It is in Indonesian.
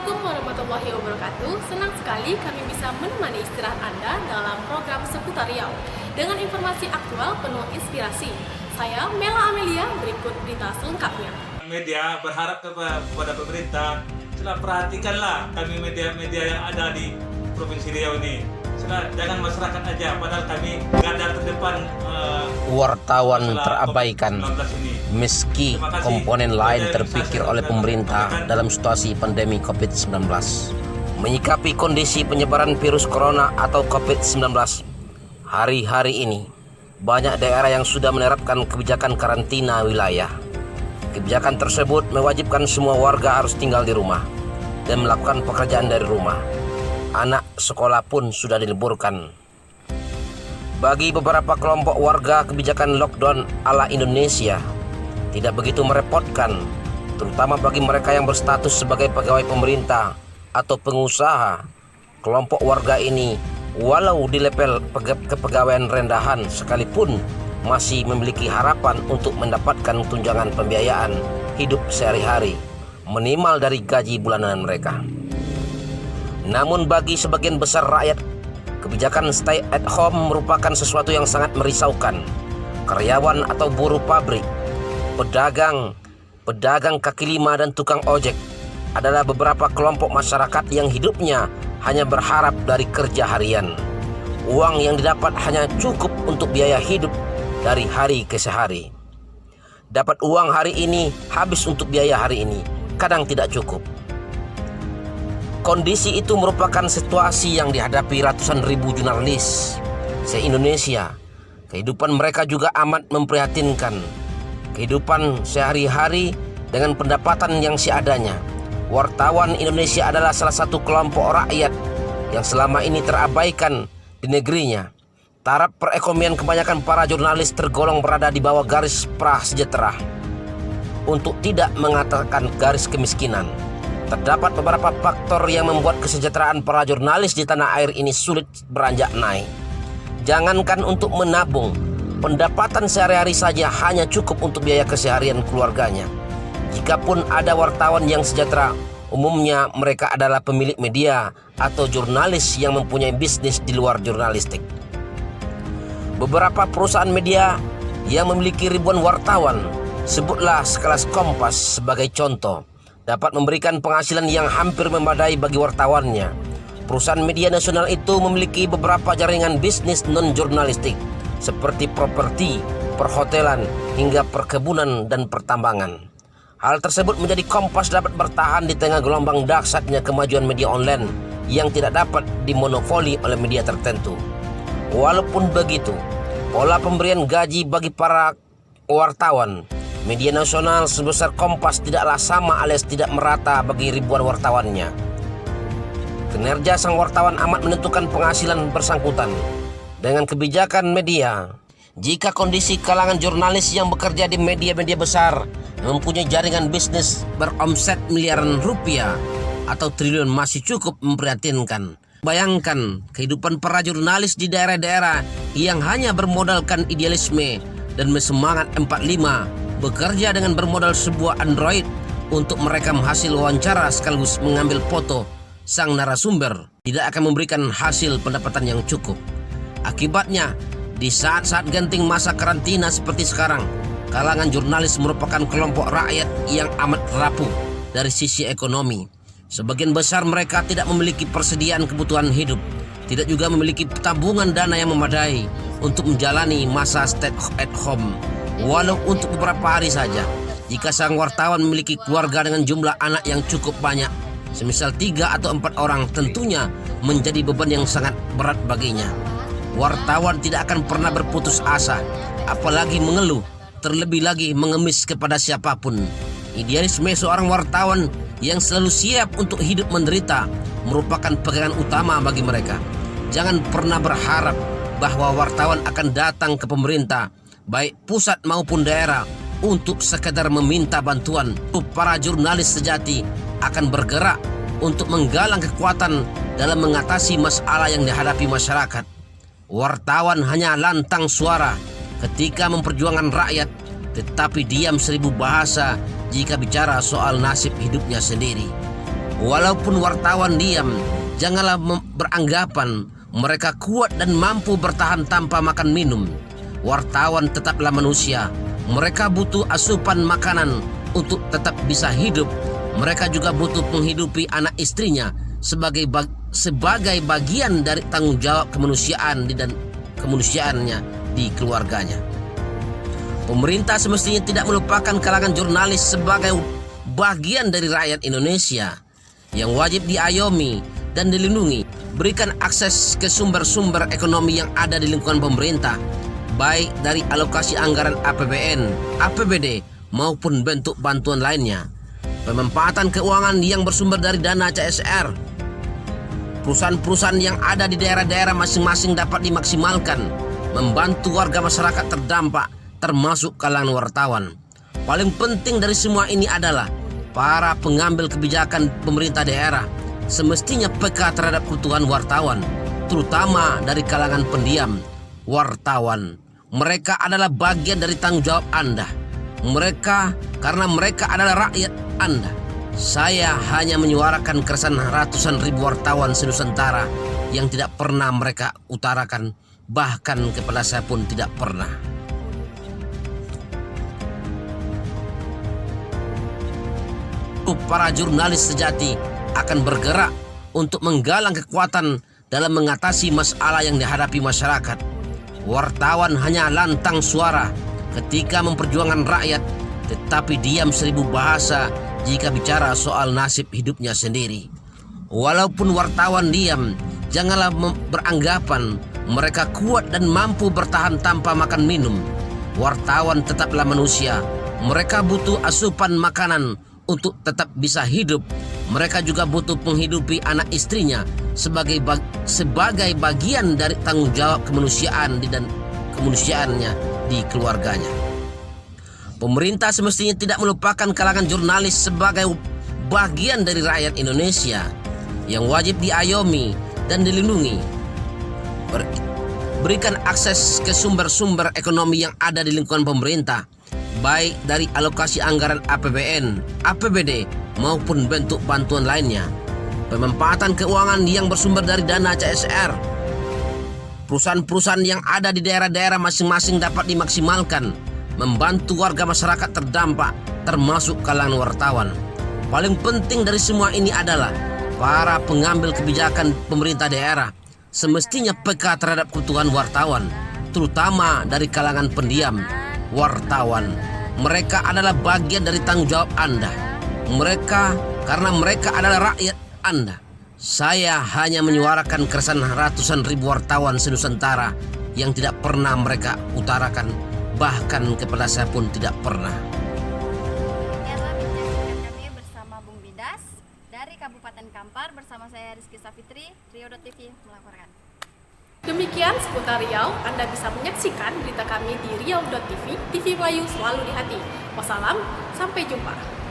Assalamualaikum warahmatullahi wabarakatuh. Senang sekali kami bisa menemani istirahat Anda dalam program Seputar Riau dengan informasi aktual penuh inspirasi. Saya Mela Amelia, berikut berita selengkapnya. Media berharap kepada pemerintah, sudah perhatikanlah kami media-media yang ada di Provinsi Riau ini. Sudah jangan masyarakat aja, padahal kami garda terdepan. Wartawan terabaikan meski komponen lain terpikir oleh pemerintah dalam situasi pandemi COVID-19. Menyikapi kondisi penyebaran virus corona atau COVID-19, hari-hari ini banyak daerah yang sudah menerapkan kebijakan karantina wilayah. Kebijakan tersebut mewajibkan semua warga harus tinggal di rumah dan melakukan pekerjaan dari rumah. Anak sekolah pun sudah diliburkan. Bagi beberapa kelompok warga, kebijakan lockdown ala Indonesia tidak begitu merepotkan, terutama bagi mereka yang berstatus sebagai pegawai pemerintah atau pengusaha. Kelompok warga ini, walau di level kepegawaian rendahan sekalipun, masih memiliki harapan untuk mendapatkan tunjangan pembiayaan hidup sehari-hari, minimal dari gaji bulanan mereka. Namun bagi sebagian besar rakyat, kebijakan stay at home merupakan sesuatu yang sangat merisaukan. Karyawan atau buruh pabrik, pedagang kaki lima dan tukang ojek adalah beberapa kelompok masyarakat yang hidupnya hanya berharap dari kerja harian. Uang yang didapat hanya cukup untuk biaya hidup dari hari ke hari. Dapat uang hari ini, habis untuk biaya hari ini, kadang tidak cukup. Kondisi itu merupakan situasi yang dihadapi ratusan ribu jurnalis se-Indonesia. Kehidupan mereka juga amat memprihatinkan. Kehidupan sehari-hari dengan pendapatan yang seadanya. Wartawan Indonesia adalah salah satu kelompok rakyat yang selama ini terabaikan di negerinya. Taraf perekonomian kebanyakan para jurnalis tergolong berada di bawah garis prasejahtera, untuk tidak mengatakan garis kemiskinan. Terdapat beberapa faktor yang membuat kesejahteraan para jurnalis di tanah air ini sulit beranjak naik. Jangankan untuk menabung, pendapatan sehari-hari saja hanya cukup untuk biaya keseharian keluarganya. Jikapun ada wartawan yang sejahtera, umumnya mereka adalah pemilik media atau jurnalis yang mempunyai bisnis di luar jurnalistik. Beberapa perusahaan media yang memiliki ribuan wartawan, sebutlah sekelas Kompas sebagai contoh, dapat memberikan penghasilan yang hampir memadai bagi wartawannya. Perusahaan media nasional itu memiliki beberapa jaringan bisnis non-jurnalistik seperti properti, perhotelan, hingga perkebunan dan pertambangan. Hal tersebut menjadi Kompas dapat bertahan di tengah gelombang dahsyatnya kemajuan media online yang tidak dapat dimonopoli oleh media tertentu. Walaupun begitu, pola pemberian gaji bagi para wartawan media nasional sebesar Kompas tidaklah sama alias tidak merata bagi ribuan wartawannya. Kinerja sang wartawan amat menentukan penghasilan bersangkutan dengan kebijakan media. Jika kondisi kalangan jurnalis yang bekerja di media-media besar mempunyai jaringan bisnis beromset miliaran rupiah atau triliun, masih cukup memprihatinkan. Bayangkan kehidupan para jurnalis di daerah-daerah yang hanya bermodalkan idealisme dan semangat 45, bekerja dengan bermodal sebuah Android untuk merekam hasil wawancara sekaligus mengambil foto sang narasumber, tidak akan memberikan hasil pendapatan yang cukup. Akibatnya, di saat-saat genting masa karantina seperti sekarang, kalangan jurnalis merupakan kelompok rakyat yang amat rapuh dari sisi ekonomi. Sebagian besar mereka tidak memiliki persediaan kebutuhan hidup, tidak juga memiliki tabungan dana yang memadai untuk menjalani masa stay at home, walau untuk beberapa hari saja. Jika sang wartawan memiliki keluarga dengan jumlah anak yang cukup banyak, semisal 3 atau 4 orang, tentunya menjadi beban yang sangat berat baginya. Wartawan tidak akan pernah berputus asa, apalagi mengeluh, terlebih lagi mengemis kepada siapapun. Idealisme seorang wartawan yang selalu siap untuk hidup menderita merupakan pegangan utama bagi mereka. Jangan pernah berharap bahwa wartawan akan datang ke pemerintah, baik pusat maupun daerah, untuk sekedar meminta bantuan. Para jurnalis sejati akan bergerak untuk menggalang kekuatan dalam mengatasi masalah yang dihadapi masyarakat. Wartawan hanya lantang suara ketika memperjuangkan rakyat, tetapi diam 1000 bahasa jika bicara soal nasib hidupnya sendiri. Walaupun wartawan diam, janganlah beranggapan mereka kuat dan mampu bertahan tanpa makan minum. Wartawan tetaplah manusia. Mereka butuh asupan makanan untuk tetap bisa hidup. Mereka juga butuh menghidupi anak istrinya sebagai bagian dari tanggung jawab kemanusiaan dan kemanusiaannya di keluarganya. Pemerintah semestinya tidak melupakan kalangan jurnalis sebagai bagian dari rakyat Indonesia yang wajib diayomi dan dilindungi. Berikan akses ke sumber-sumber ekonomi yang ada di lingkungan pemerintah, baik dari alokasi anggaran APBN, APBD maupun bentuk bantuan lainnya. Pemanfaatan keuangan yang bersumber dari dana CSR. Perusahaan-perusahaan yang ada di daerah-daerah masing-masing dapat dimaksimalkan, membantu warga masyarakat terdampak, termasuk kalangan wartawan. Paling penting dari semua ini adalah para pengambil kebijakan pemerintah daerah semestinya peka terhadap kebutuhan wartawan, terutama dari kalangan pendiam. Wartawan, mereka adalah bagian dari tanggung jawab Anda. Karena mereka adalah rakyat Anda. Saya hanya menyuarakan keresahan ratusan ribu wartawan se-Nusantara yang tidak pernah mereka utarakan, bahkan kepada saya pun tidak pernah. Para jurnalis sejati akan bergerak untuk menggalang kekuatan dalam mengatasi masalah yang dihadapi masyarakat. Wartawan hanya lantang suara ketika memperjuangkan rakyat, tetapi diam seribu bahasa jika bicara soal nasib hidupnya sendiri. Walaupun wartawan diam, janganlah beranggapan mereka kuat dan mampu bertahan tanpa makan minum. Wartawan tetaplah manusia. Mereka butuh asupan makanan untuk tetap bisa hidup. Mereka juga butuh menghidupi anak istrinya sebagai bagian dari tanggung jawab kemanusiaan dan kemanusiaannya di keluarganya. Pemerintah semestinya tidak melupakan kalangan jurnalis sebagai bagian dari rakyat Indonesia yang wajib diayomi dan dilindungi. Berikan akses ke sumber-sumber ekonomi yang ada di lingkungan pemerintah, baik dari alokasi anggaran APBN, APBD maupun bentuk bantuan lainnya. Pemanfaatan keuangan yang bersumber dari dana CSR. Perusahaan-perusahaan yang ada di daerah-daerah masing-masing dapat dimaksimalkan, membantu warga masyarakat terdampak, termasuk kalangan wartawan. Paling penting dari semua ini adalah para pengambil kebijakan pemerintah daerah semestinya peka terhadap kebutuhan wartawan, terutama dari kalangan pendiam. Wartawan, mereka adalah bagian dari tanggung jawab Anda. Karena mereka adalah rakyat Anda. Saya hanya menyuarakan keresahan ratusan ribu wartawan se-Nusantara yang tidak pernah mereka utarakan, bahkan kepada saya pun tidak pernah. Demikianlah bincang kami bersama Bung Bidas dari Kabupaten Kampar, bersama saya Rizky Safitri, Rio.tv melaporkan. Demikian seputar Riau. Anda bisa menyaksikan berita kami di Rio.tv, TV Melayu selalu di hati. Wassalam, sampai jumpa.